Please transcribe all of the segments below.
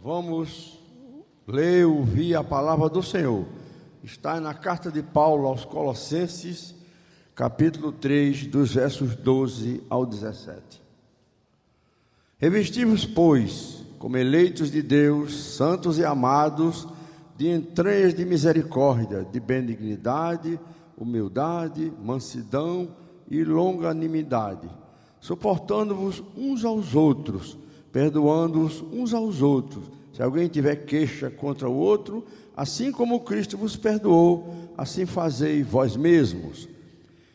Vamos ler e ouvir a palavra do Senhor. Está na carta de Paulo aos Colossenses, capítulo 3, dos versos 12 ao 17. Revestimos, pois, como eleitos de Deus, santos e amados, de entranhas de misericórdia, de benignidade, humildade, mansidão e longanimidade, suportando-vos uns aos outros, perdoando-os uns aos outros. Se alguém tiver queixa contra o outro, assim como Cristo vos perdoou, assim fazei vós mesmos.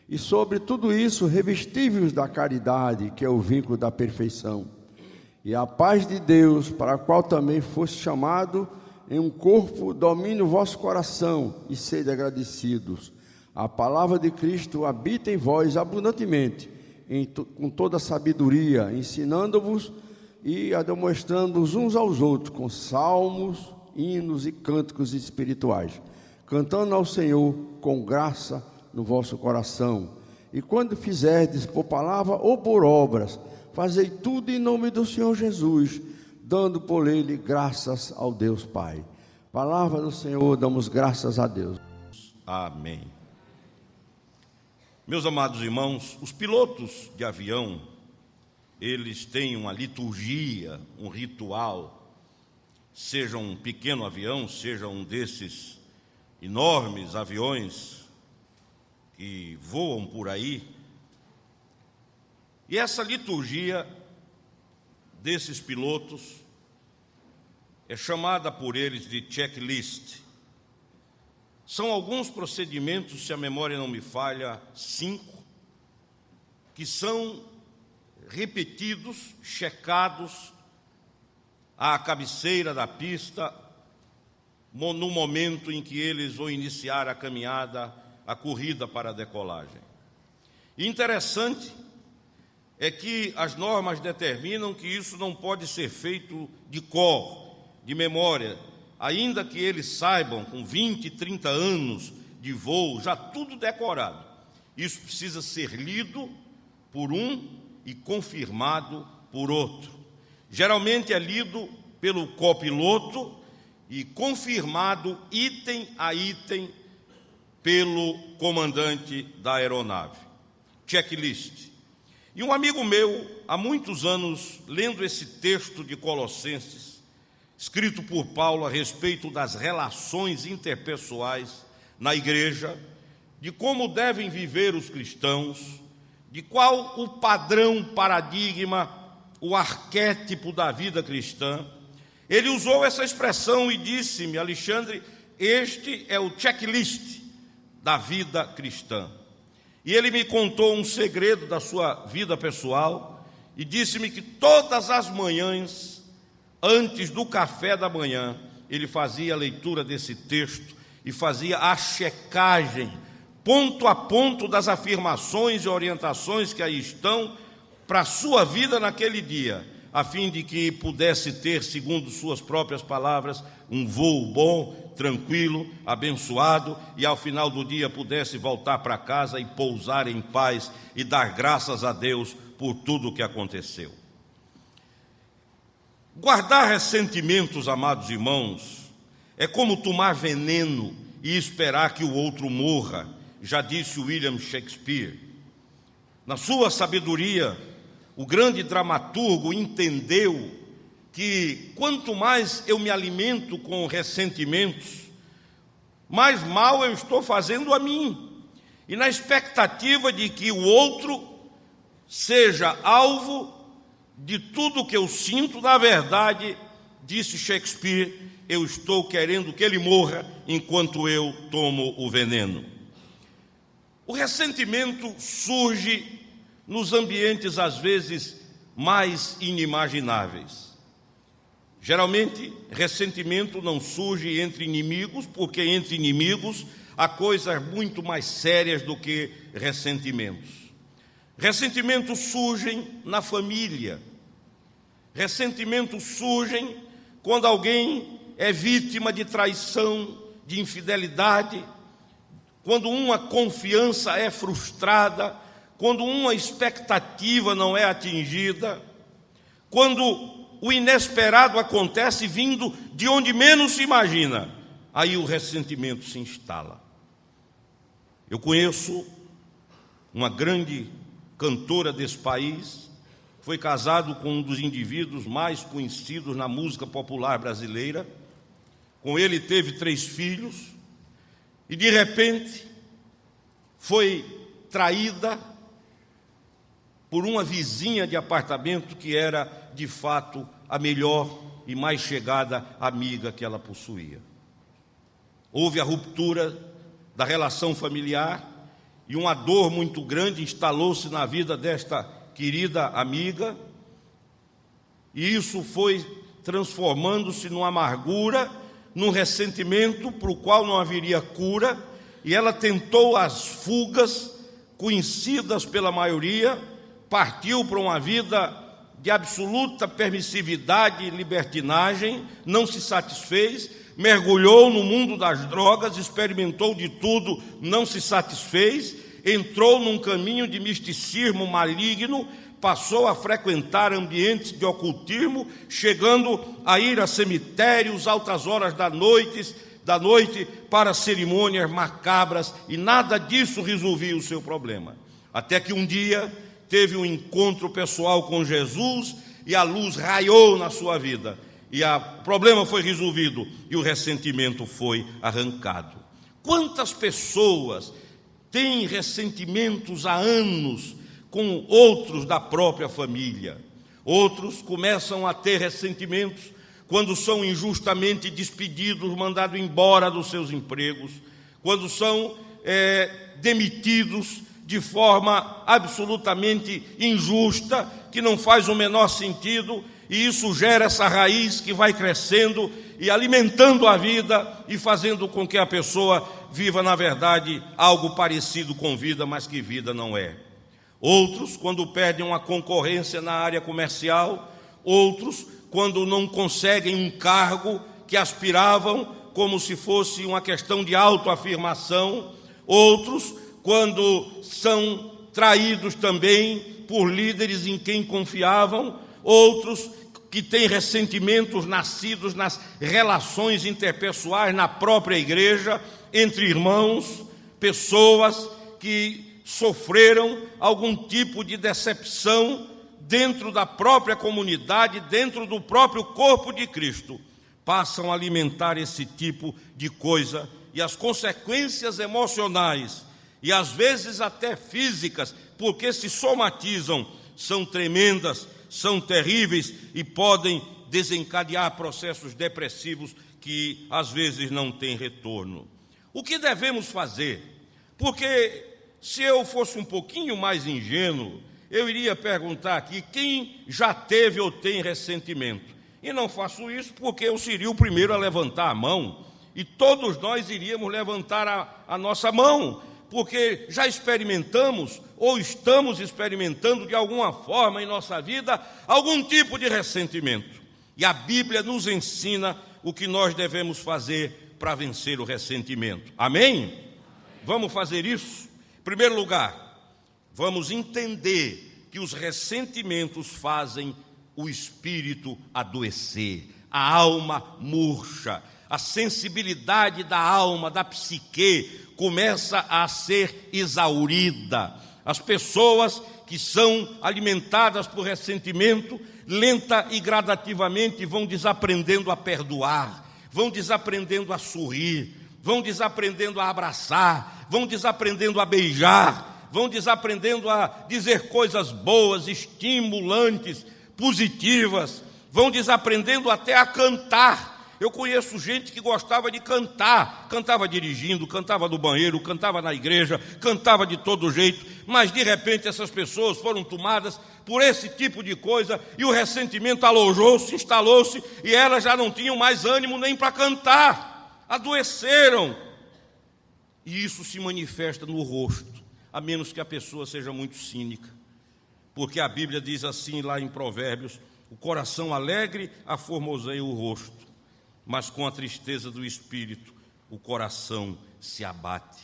E sobre tudo isso, revesti-vos da caridade, que é o vínculo da perfeição. E a paz de Deus, para a qual também foste chamado, em um corpo, domine o vosso coração e sede agradecidos. A palavra de Cristo habita em vós abundantemente, com toda sabedoria, ensinando-vos e demonstrando-os uns aos outros, com salmos, hinos e cânticos espirituais, cantando ao Senhor com graça no vosso coração. E quando fizerdes por palavra ou por obras, fazei tudo em nome do Senhor Jesus, dando por ele graças ao Deus Pai. Palavra do Senhor, damos graças a Deus. Amém. Meus amados irmãos, os pilotos de avião, eles têm uma liturgia, um ritual, seja um pequeno avião, seja um desses enormes aviões que voam por aí. E essa liturgia desses pilotos é chamada por eles de checklist. São alguns procedimentos, se a memória não me falha, 5, que são repetidos, checados à cabeceira da pista, no momento em que eles vão iniciar a caminhada, a corrida para a decolagem. E interessante é que as normas determinam que isso não pode ser feito de cor, de memória, ainda que eles saibam, com 20, 30 anos de voo, já tudo decorado. Isso precisa ser lido por um e confirmado por outro. Geralmente é lido pelo copiloto e confirmado item a item pelo comandante da aeronave. Checklist. E um amigo meu, há muitos anos, lendo esse texto de Colossenses, escrito por Paulo a respeito das relações interpessoais na igreja, de como devem viver os cristãos, de qual o padrão, paradigma, o arquétipo da vida cristã, ele usou essa expressão e disse-me: Alexandre, este é o checklist da vida cristã. E ele me contou um segredo da sua vida pessoal e disse-me que todas as manhãs, antes do café da manhã, ele fazia a leitura desse texto e fazia a checagem, ponto a ponto, das afirmações e orientações que aí estão para a sua vida naquele dia, a fim de que pudesse ter, segundo suas próprias palavras, um voo bom, tranquilo, abençoado, e ao final do dia pudesse voltar para casa e pousar em paz e dar graças a Deus por tudo o que aconteceu. Guardar ressentimentos, amados irmãos, é como tomar veneno e esperar que o outro morra, já disse William Shakespeare. Na sua sabedoria, o grande dramaturgo entendeu que quanto mais eu me alimento com ressentimentos, mais mal eu estou fazendo a mim, e na expectativa de que o outro seja alvo de tudo que eu sinto, na verdade, disse Shakespeare, eu estou querendo que ele morra enquanto eu tomo o veneno. O ressentimento surge nos ambientes, às vezes, mais inimagináveis. Geralmente, ressentimento não surge entre inimigos, porque entre inimigos há coisas muito mais sérias do que ressentimentos. Ressentimentos surgem na família. Ressentimentos surgem quando alguém é vítima de traição, de infidelidade, quando uma confiança é frustrada, quando uma expectativa não é atingida, quando o inesperado acontece vindo de onde menos se imagina. Aí o ressentimento se instala. Eu conheço uma grande cantora desse país, foi casado com um dos indivíduos mais conhecidos na música popular brasileira. Com ele teve 3 filhos e, de repente, foi traída por uma vizinha de apartamento que era, de fato, a melhor e mais chegada amiga que ela possuía. Houve a ruptura da relação familiar e uma dor muito grande instalou-se na vida desta querida amiga, e isso foi transformando-se numa amargura, num ressentimento para o qual não haveria cura, e ela tentou as fugas, conhecidas pela maioria, partiu para uma vida de absoluta permissividade e libertinagem, não se satisfez, mergulhou no mundo das drogas, experimentou de tudo, não se satisfez, entrou num caminho de misticismo maligno, passou a frequentar ambientes de ocultismo, chegando a ir a cemitérios, altas horas da noite para cerimônias macabras, e nada disso resolvia o seu problema. Até que um dia teve um encontro pessoal com Jesus e a luz raiou na sua vida. E o problema foi resolvido e o ressentimento foi arrancado. Quantas pessoas têm ressentimentos há anos com outros da própria família? Outros começam a ter ressentimentos quando são injustamente despedidos, mandados embora dos seus empregos, quando são demitidos de forma absolutamente injusta, que não faz o menor sentido. E isso gera essa raiz que vai crescendo e alimentando a vida e fazendo com que a pessoa viva, na verdade, algo parecido com vida, mas que vida não é. Outros, quando perdem uma concorrência na área comercial. Outros, quando não conseguem um cargo que aspiravam, como se fosse uma questão de autoafirmação. Outros, quando são traídos também por líderes em quem confiavam. Outros que têm ressentimentos nascidos nas relações interpessoais na própria igreja, entre irmãos, pessoas que sofreram algum tipo de decepção dentro da própria comunidade, dentro do próprio corpo de Cristo, passam a alimentar esse tipo de coisa, e as consequências emocionais, e às vezes até físicas, porque se somatizam, são tremendas, são terríveis e podem desencadear processos depressivos que às vezes não têm retorno. O que devemos fazer? Porque se eu fosse um pouquinho mais ingênuo, eu iria perguntar aqui quem já teve ou tem ressentimento. E não faço isso porque eu seria o primeiro a levantar a mão, e todos nós iríamos levantar a nossa mão, porque já experimentamos ou estamos experimentando de alguma forma em nossa vida algum tipo de ressentimento. E a Bíblia nos ensina o que nós devemos fazer para vencer o ressentimento. Amém? Vamos fazer isso? Em primeiro lugar, vamos entender que os ressentimentos fazem o espírito adoecer, a alma murcha, a sensibilidade da alma, da psique, começa a ser exaurida. As pessoas que são alimentadas por ressentimento, lenta e gradativamente vão desaprendendo a perdoar, vão desaprendendo a sorrir, vão desaprendendo a abraçar, vão desaprendendo a beijar, vão desaprendendo a dizer coisas boas, estimulantes, positivas, vão desaprendendo até a cantar. Eu conheço gente que gostava de cantar, cantava dirigindo, cantava no banheiro, cantava na igreja, cantava de todo jeito, mas de repente essas pessoas foram tomadas por esse tipo de coisa e o ressentimento alojou-se, instalou-se, e elas já não tinham mais ânimo nem para cantar, adoeceram. E isso se manifesta no rosto, a menos que a pessoa seja muito cínica, porque a Bíblia diz assim lá em Provérbios: o coração alegre aformoseia o rosto, mas com a tristeza do espírito o coração se abate.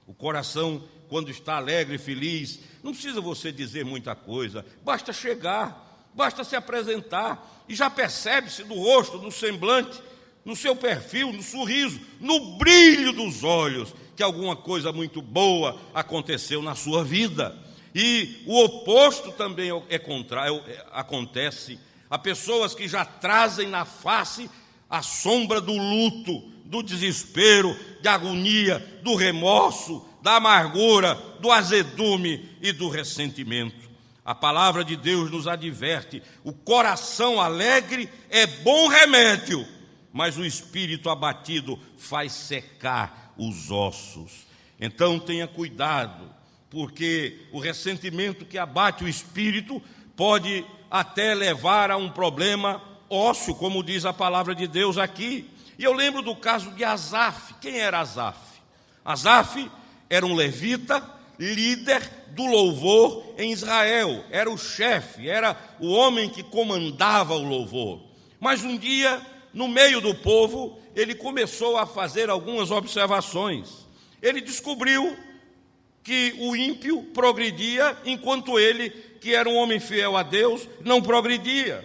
O coração, quando está alegre e feliz, não precisa você dizer muita coisa, basta chegar, basta se apresentar e já percebe-se no rosto, no semblante, no seu perfil, no sorriso, no brilho dos olhos, que alguma coisa muito boa aconteceu na sua vida. E o oposto também acontece. Há pessoas que já trazem na face a sombra do luto, do desespero, da agonia, do remorso, da amargura, do azedume e do ressentimento. A palavra de Deus nos adverte: o coração alegre é bom remédio, mas o espírito abatido faz secar os ossos. Então tenha cuidado, porque o ressentimento que abate o espírito pode até levar a um problema ósseo, como diz a palavra de Deus aqui. E eu lembro do caso de Asaf. Quem era Asaf? Asaf era um levita, líder do louvor em Israel. Era o chefe, era o homem que comandava o louvor. Mas um dia, no meio do povo, ele começou a fazer algumas observações. Ele descobriu que o ímpio progredia, enquanto ele, que era um homem fiel a Deus, não progredia.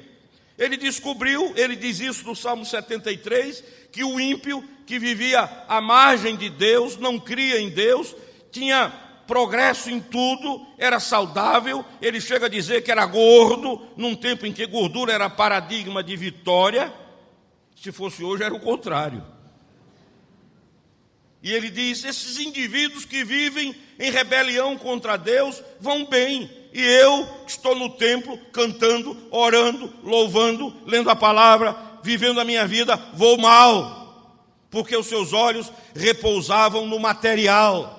Ele descobriu, ele diz isso no Salmo 73, que o ímpio que vivia à margem de Deus, não cria em Deus, tinha progresso em tudo, era saudável. Ele chega a dizer que era gordo, num tempo em que gordura era paradigma de vitória. Se fosse hoje, era o contrário. E ele diz: esses indivíduos que vivem em rebelião contra Deus vão bem, e eu estou no templo cantando, orando, louvando, lendo a palavra, vivendo a minha vida, vou mal, porque os seus olhos repousavam no material.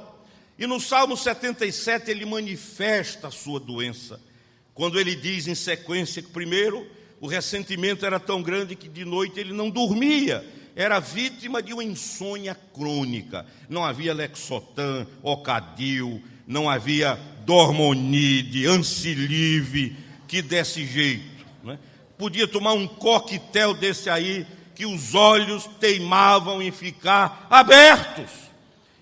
E no Salmo 77 ele manifesta a sua doença, quando ele diz em sequência que primeiro o ressentimento era tão grande que de noite ele não dormia, era vítima de uma insônia crônica. Não havia Lexotan, Ocadil, não havia Dormonide, Ancilive, que desse jeito, né? Podia tomar um coquetel desse aí, que os olhos teimavam em ficar abertos.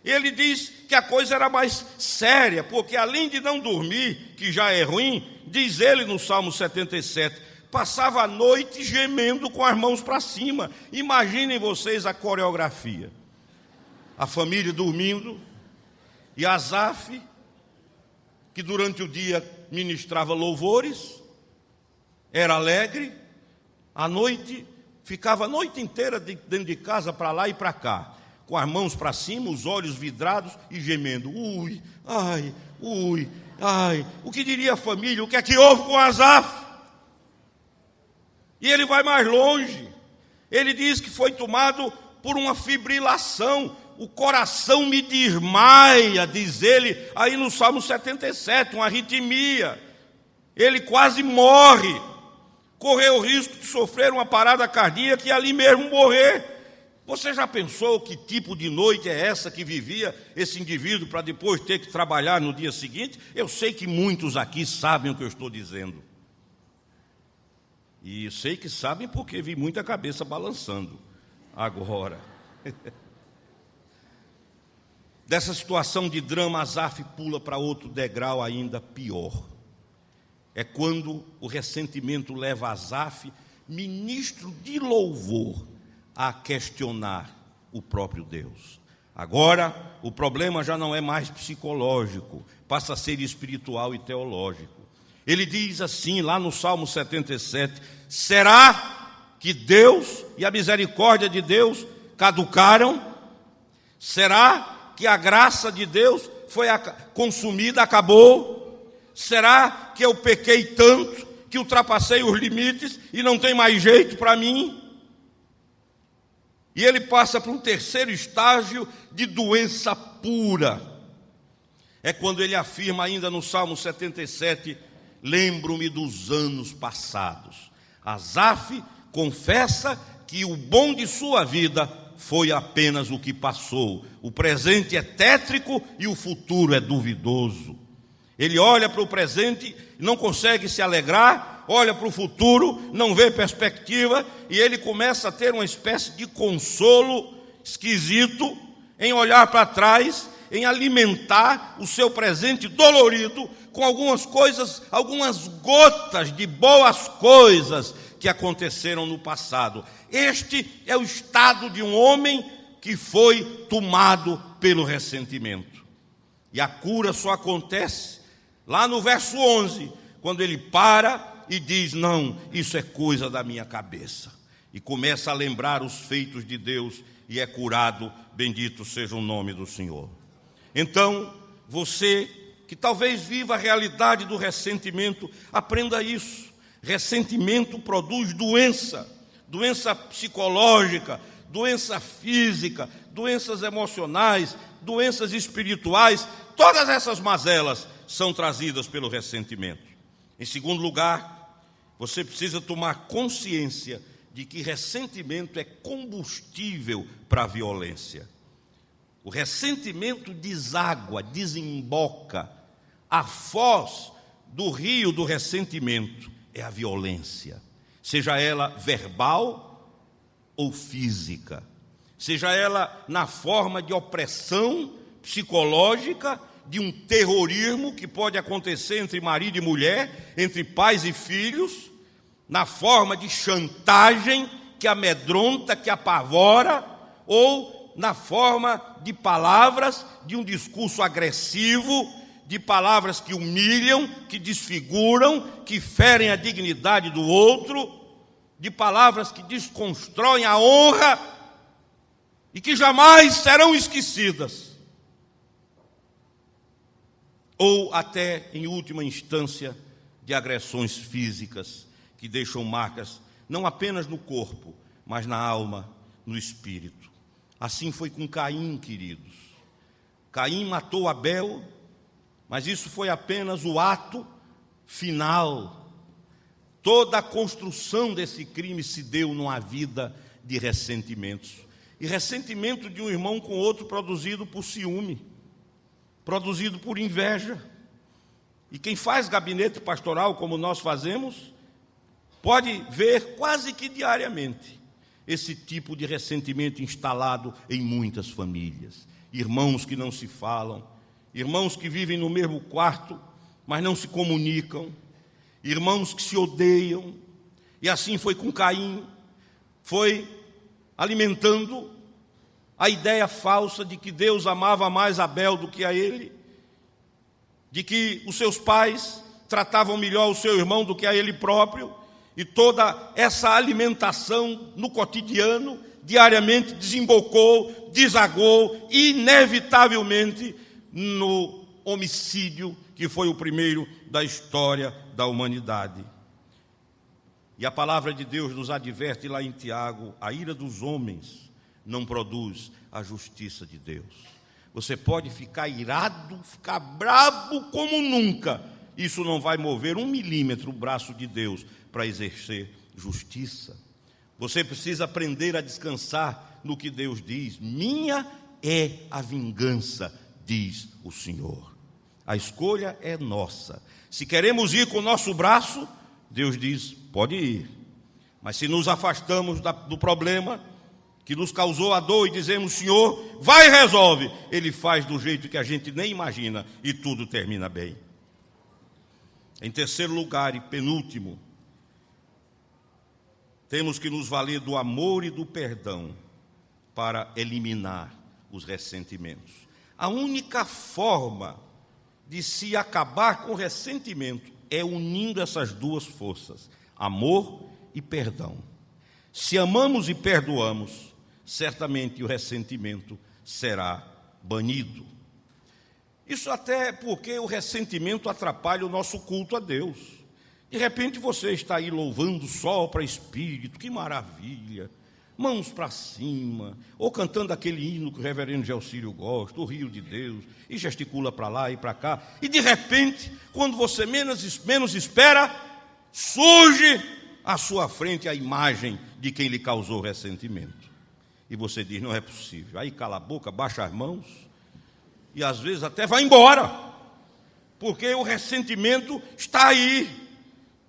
Ele diz que a coisa era mais séria, porque além de não dormir, que já é ruim, diz ele no Salmo 77, passava a noite gemendo com as mãos para cima. Imaginem vocês a coreografia. A família dormindo, e Asaf, que durante o dia ministrava louvores, era alegre, à noite, ficava a noite inteira dentro de casa, para lá e para cá, com as mãos para cima, os olhos vidrados e gemendo. Ui, ai, ui, ai. O que diria a família? O que é que houve com Asaf? E ele vai mais longe. Ele diz que foi tomado por uma fibrilação. O coração me desmaia, diz ele, aí no Salmo 77, uma arritmia. Ele quase morre. Correu o risco de sofrer uma parada cardíaca e ali mesmo morrer. Você já pensou que tipo de noite é essa que vivia esse indivíduo para depois ter que trabalhar no dia seguinte? Eu sei que muitos aqui sabem o que eu estou dizendo. E sei que sabem porque vi muita cabeça balançando agora. Dessa situação de drama, Asaf pula para outro degrau ainda pior. É quando o ressentimento leva Asaf, ministro de louvor, a questionar o próprio Deus. Agora, o problema já não é mais psicológico, passa a ser espiritual e teológico. Ele diz assim, lá no Salmo 77, será que Deus e a misericórdia de Deus caducaram? Será que a graça de Deus foi consumida, acabou? Será que eu pequei tanto que ultrapassei os limites e não tem mais jeito para mim? E ele passa para um terceiro estágio de doença pura. É quando ele afirma ainda no Salmo 77, lembro-me dos anos passados. Asaf confessa que o bom de sua vida foi apenas o que passou. O presente é tétrico e o futuro é duvidoso. Ele olha para o presente e não consegue se alegrar, olha para o futuro, não vê perspectiva, e ele começa a ter uma espécie de consolo esquisito em olhar para trás em alimentar o seu presente dolorido com algumas coisas, algumas gotas de boas coisas que aconteceram no passado. Este é o estado de um homem que foi tomado pelo ressentimento. E a cura só acontece lá no verso 11, quando ele para e diz: não, isso é coisa da minha cabeça. E começa a lembrar os feitos de Deus e é curado, bendito seja o nome do Senhor. Então, você que talvez viva a realidade do ressentimento, aprenda isso. Ressentimento produz doença, doença psicológica, doença física, doenças emocionais, doenças espirituais. Todas essas mazelas são trazidas pelo ressentimento. Em segundo lugar, você precisa tomar consciência de que ressentimento é combustível para a violência. O ressentimento deságua, desemboca. A foz do rio do ressentimento é a violência, seja ela verbal ou física, seja ela na forma de opressão psicológica, de um terrorismo que pode acontecer entre marido e mulher, entre pais e filhos, na forma de chantagem que amedronta, que apavora, ou na forma de palavras, de um discurso agressivo, de palavras que humilham, que desfiguram, que ferem a dignidade do outro, de palavras que desconstroem a honra e que jamais serão esquecidas. Ou até, em última instância, de agressões físicas que deixam marcas não apenas no corpo, mas na alma, no espírito. Assim foi com Caim, queridos. Caim matou Abel, mas isso foi apenas o ato final. Toda a construção desse crime se deu numa vida de ressentimentos. E ressentimento de um irmão com outro produzido por ciúme, produzido por inveja. E quem faz gabinete pastoral, como nós fazemos, pode ver quase que diariamente esse tipo de ressentimento instalado em muitas famílias. Irmãos que não se falam, irmãos que vivem no mesmo quarto, mas não se comunicam, irmãos que se odeiam. E assim foi com Caim, foi alimentando a ideia falsa de que Deus amava mais Abel do que a ele, de que os seus pais tratavam melhor o seu irmão do que a ele próprio, e toda essa alimentação no cotidiano, diariamente, desembocou, desagou, inevitavelmente, no homicídio que foi o primeiro da história da humanidade. E a palavra de Deus nos adverte lá em Tiago: a ira dos homens não produz a justiça de Deus. Você pode ficar irado, ficar brabo como nunca, isso não vai mover 1 milímetro o braço de Deus para exercer justiça. Você precisa aprender a descansar no que Deus diz. Minha é a vingança, diz o Senhor. A escolha é nossa. Se queremos ir com o nosso braço, Deus diz: pode ir. Mas se nos afastamos do problema que nos causou a dor e dizemos: Senhor, vai e resolve, Ele faz do jeito que a gente nem imagina e tudo termina bem. Em terceiro lugar e penúltimo, temos que nos valer do amor e do perdão para eliminar os ressentimentos. A única forma de se acabar com o ressentimento é unindo essas duas forças, amor e perdão. Se amamos e perdoamos, certamente o ressentimento será banido. Isso até porque o ressentimento atrapalha o nosso culto a Deus. De repente você está aí louvando, sopra espírito, que maravilha, mãos para cima, ou cantando aquele hino que o reverendo Gelcílio gosta, o Rio de Deus, e gesticula para lá e para cá, e de repente, quando você menos espera, surge à sua frente a imagem de quem lhe causou ressentimento. E você diz: não é possível. Aí cala a boca, baixa as mãos, e às vezes até vai embora, porque o ressentimento está aí,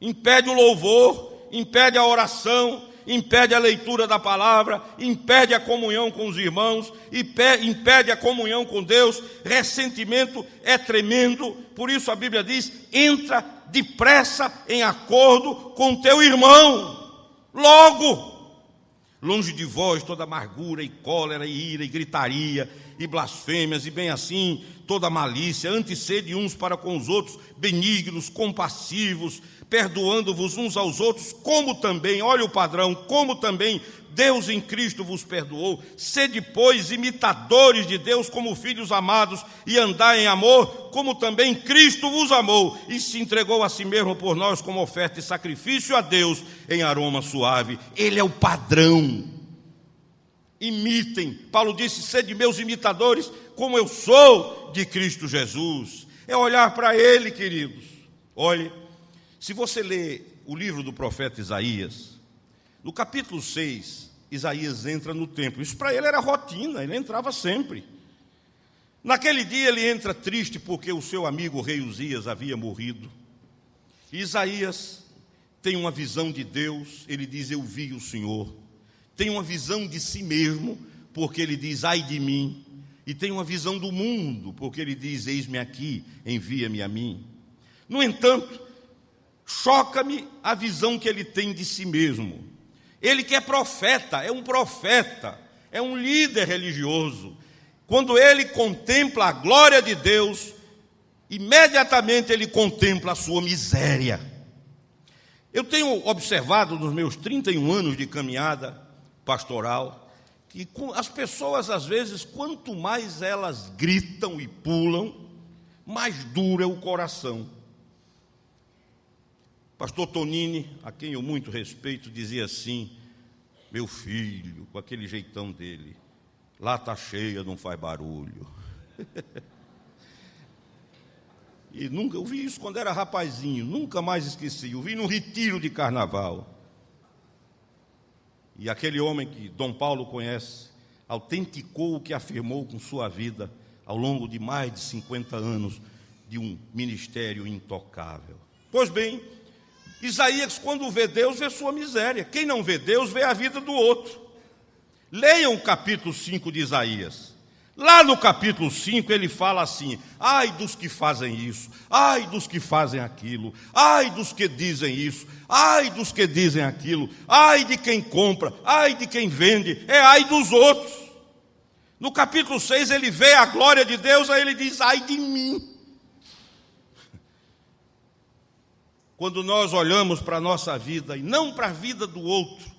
impede o louvor, impede a oração, impede a leitura da palavra, impede a comunhão com os irmãos, impede a comunhão com Deus. Ressentimento é tremendo, por isso a Bíblia diz: entra depressa em acordo com teu irmão, logo. Longe de vós toda amargura e cólera e ira e gritaria e blasfêmias, e bem assim toda malícia. Antes sede uns para com os outros benignos, compassivos, perdoando-vos uns aos outros, como também, olha o padrão, como também Deus em Cristo vos perdoou. Sede, pois, imitadores de Deus como filhos amados, e andai em amor, como também Cristo vos amou e se entregou a si mesmo por nós como oferta e sacrifício a Deus em aroma suave. Ele é o padrão. Imitem. Paulo disse: sede meus imitadores, como eu sou de Cristo Jesus. É olhar para Ele, queridos. Olhe, se você ler o livro do profeta Isaías, no capítulo 6, Isaías entra no templo. Isso para ele era rotina, ele entrava sempre. Naquele dia ele entra triste porque o seu amigo o rei Uzias havia morrido. E Isaías tem uma visão de Deus, ele diz: eu vi o Senhor. Tem uma visão de si mesmo, porque ele diz: ai de mim. E tem uma visão do mundo, porque ele diz: eis-me aqui, envia-me a mim. No entanto, choca-me a visão que ele tem de si mesmo. Ele que é profeta, é um líder religioso. Quando ele contempla a glória de Deus, imediatamente ele contempla a sua miséria. Eu tenho observado nos meus 31 anos de caminhada pastoral, que as pessoas, às vezes, quanto mais elas gritam e pulam, mais duro é o coração. Pastor Tonini, a quem eu muito respeito, dizia assim: meu filho, com aquele jeitão dele, lata cheia não faz barulho. E nunca, eu vi isso quando era rapazinho, nunca mais esqueci. Eu vi num retiro de carnaval. E aquele homem que Dom Paulo conhece, autenticou o que afirmou com sua vida ao longo de mais de 50 anos de um ministério intocável. Pois bem, Isaías, quando vê Deus, vê sua miséria. Quem não vê Deus, vê a vida do outro. Leiam o capítulo 5 de Isaías. Lá no capítulo 5 ele fala assim: ai dos que fazem isso, ai dos que fazem aquilo, ai dos que dizem isso, ai dos que dizem aquilo, ai de quem compra, ai de quem vende, ai dos outros. No capítulo 6 ele vê a glória de Deus, aí ele diz: ai de mim. Quando nós olhamos para a nossa vida e não para a vida do outro,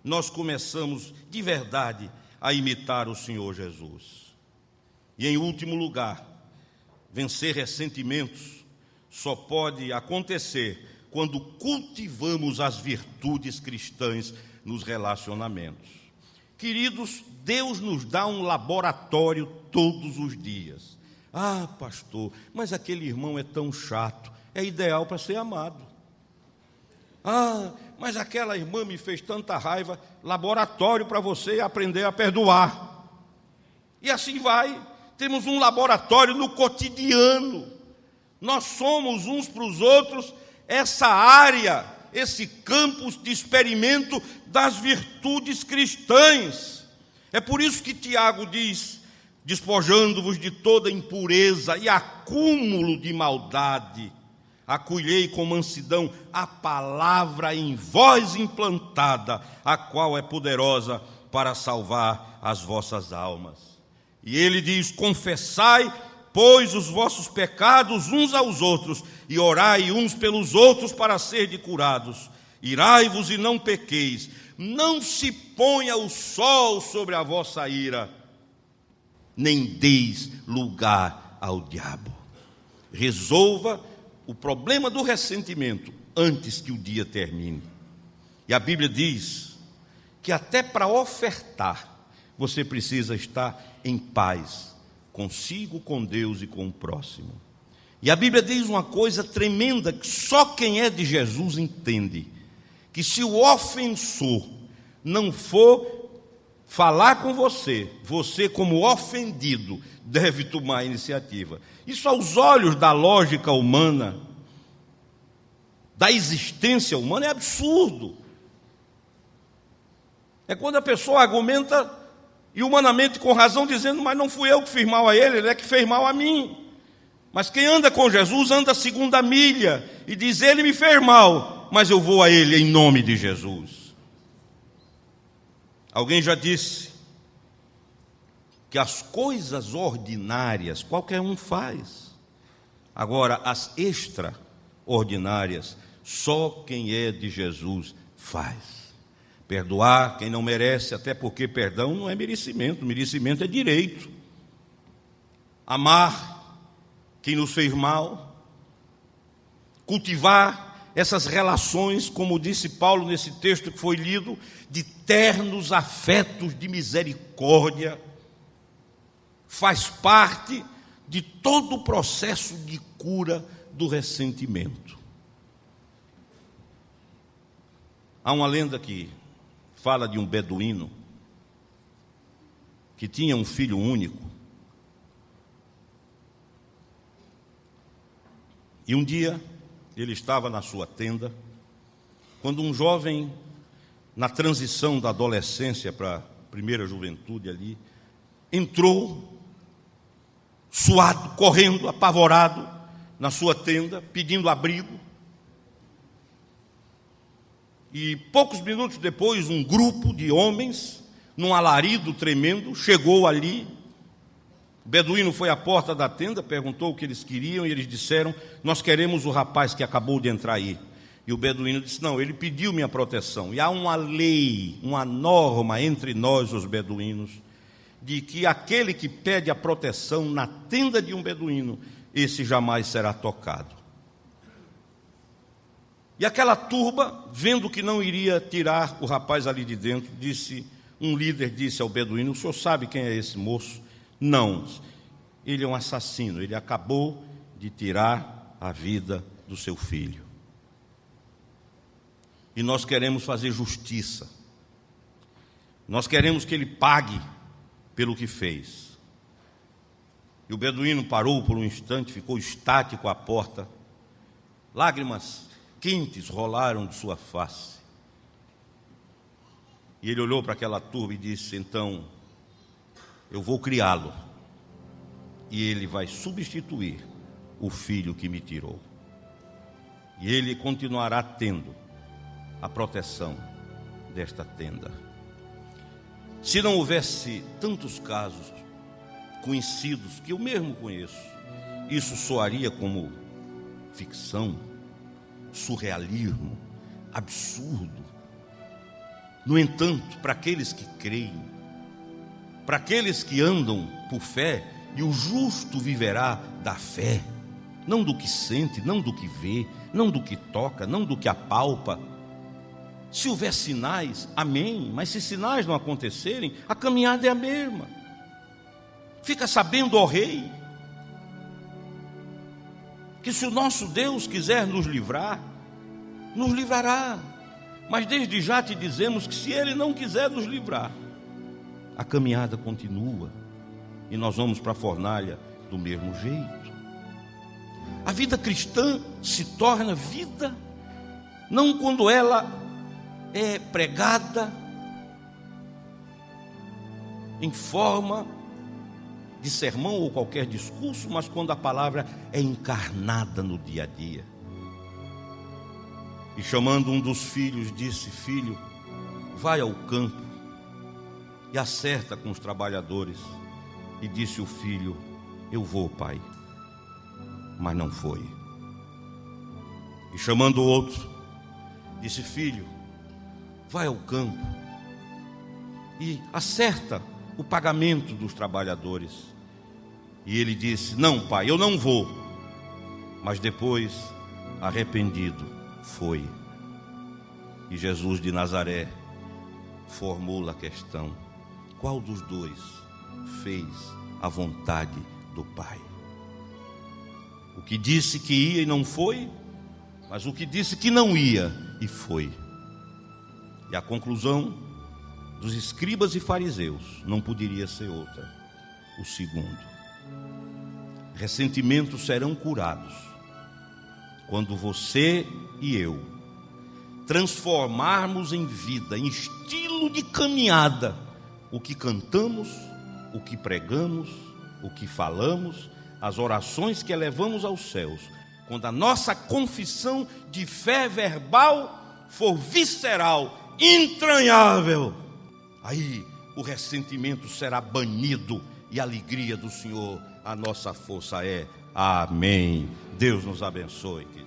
nós começamos de verdade a imitar o Senhor Jesus. E em último lugar, vencer ressentimentos só pode acontecer quando cultivamos as virtudes cristãs nos relacionamentos. Queridos, Deus nos dá um laboratório todos os dias. Ah, pastor, mas aquele irmão é tão chato, é ideal para ser amado. Ah, mas aquela irmã me fez tanta raiva, laboratório para você aprender a perdoar. E assim vai, temos um laboratório no cotidiano. Nós somos uns para os outros essa área, esse campus de experimento das virtudes cristãs. É por isso que Tiago diz: despojando-vos de toda impureza e acúmulo de maldade, acolhei com mansidão a palavra em vós implantada, a qual é poderosa para salvar as vossas almas. E ele diz: confessai, pois, os vossos pecados uns aos outros, e orai uns pelos outros para serdes curados. Irai-vos e não pequeis, não se ponha o sol sobre a vossa ira, nem deis lugar ao diabo. Resolva o problema do ressentimento antes que o dia termine. E a Bíblia diz que até para ofertar, você precisa estar em paz consigo, com Deus e com o próximo. E a Bíblia diz uma coisa tremenda que só quem é de Jesus entende: que se o ofensor não for falar com você, você como ofendido deve tomar a iniciativa. Isso aos olhos da lógica humana, da existência humana, é absurdo. É quando a pessoa argumenta, e humanamente com razão, dizendo: mas não fui eu que fiz mal a ele é que fez mal a mim. Mas quem anda com Jesus anda a segunda milha, e diz: ele me fez mal, mas eu vou a ele em nome de Jesus. Alguém já disse que as coisas ordinárias qualquer um faz. Agora, as extraordinárias, só quem é de Jesus faz. Perdoar quem não merece, até porque perdão não é merecimento é direito. Amar quem nos fez mal. Cultivar essas relações, como disse Paulo nesse texto que foi lido, de ternos afetos de misericórdia. Faz parte de todo o processo de cura do ressentimento. Há uma lenda que fala de um beduíno que tinha um filho único. E um dia ele estava na sua tenda, quando um jovem, na transição da adolescência para a primeira juventude ali, entrou, suado, correndo, apavorado, na sua tenda, pedindo abrigo. E poucos minutos depois, um grupo de homens, num alarido tremendo, chegou ali. O beduíno foi à porta da tenda, perguntou o que eles queriam, e eles disseram: nós queremos o rapaz que acabou de entrar aí. E o beduíno disse: não, ele pediu minha proteção. E há uma lei, uma norma entre nós, os beduínos, de que aquele que pede a proteção na tenda de um beduíno, esse jamais será tocado. E aquela turba, vendo que não iria tirar o rapaz ali de dentro, um líder disse ao beduíno: o senhor sabe quem é esse moço? Não, ele é um assassino, ele acabou de tirar a vida do seu filho. E nós queremos fazer justiça, nós queremos que ele pague pelo que fez. E o beduíno parou por um instante, ficou estático à porta, lágrimas quentes rolaram de sua face. E ele olhou para aquela turba e disse: então, eu vou criá-lo, e ele vai substituir o filho que me tirou. E ele continuará tendo a proteção desta tenda. Se não houvesse tantos casos conhecidos, que eu mesmo conheço, isso soaria como ficção, surrealismo, absurdo. No entanto, para aqueles que creem, para aqueles que andam por fé, e o justo viverá da fé, não do que sente, não do que vê, não do que toca, não do que apalpa. Se houver sinais, amém, mas se sinais não acontecerem, a caminhada é a mesma. Fica sabendo, ó Rei, que se o nosso Deus quiser nos livrar, nos livrará. Mas desde já te dizemos que se Ele não quiser nos livrar, a caminhada continua, e nós vamos para a fornalha do mesmo jeito. A vida cristã se torna vida, não quando ela é pregada em forma de sermão ou qualquer discurso, mas quando a palavra é encarnada no dia a dia. E chamando um dos filhos, disse: filho, vai ao campo e acerta com os trabalhadores. E disse o filho: eu vou, pai. Mas não foi. E chamando o outro, disse: filho, vai ao campo e acerta o pagamento dos trabalhadores. E ele disse: não, pai, eu não vou. Mas depois, arrependido, foi. E Jesus de Nazaré formula a questão: qual dos dois fez a vontade do Pai? O que disse que ia e não foi, mas o que disse que não ia e foi. E a conclusão dos escribas e fariseus não poderia ser outra: o segundo. Ressentimentos serão curados quando você e eu transformarmos em vida, em estilo ano de caminhada, o que cantamos, o que pregamos, o que falamos, as orações que elevamos aos céus, quando a nossa confissão de fé verbal for visceral, entranhável, aí o ressentimento será banido e a alegria do Senhor, a nossa força é. Amém. Deus nos abençoe, querido.